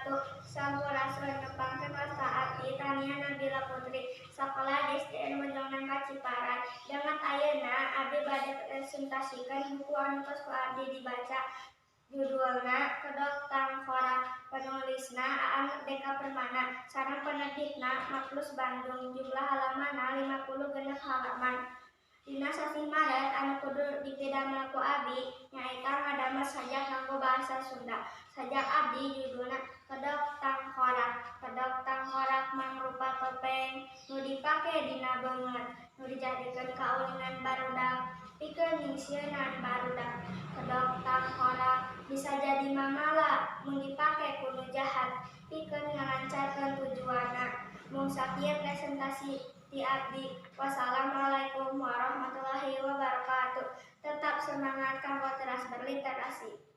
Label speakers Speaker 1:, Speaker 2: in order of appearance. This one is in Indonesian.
Speaker 1: wabarakatuh. Sampurasun nepangkeun wasta abdi Tania Nabila Putri sakola di SDN Mojongan Ciparai. Dengan ayeuna abdi bade presentasikeun buku anu tos ku abdi dibaca. Judulna Kedok Tangkorak, penulisna Aan Merdeka Permana, sareng penerbitna Maklus Bandung. Jumlah halamanna 56 halaman. Dina sasi Maret anu kudu dipidamel ku abdi nyaeta ngadamel sajak nganggo basa Sunda. Sajak abdi judulna Kedok Tangkorak. Kedok tangkorak mangrupa topeng nu dipake dina beungeut, nu dijadikeun kaulingan barudak pikeun ningsieun barudak. Kedok tangkorak bisa jadi mamala mun dipake ku nu jahat pikeun ngalancarkeun tujuanna. Mung sakieu presentasi ti abdi. Wassalamualaikum warahmatullahi wabarakatuh. Tetap semangat kanggo teras berliterasi.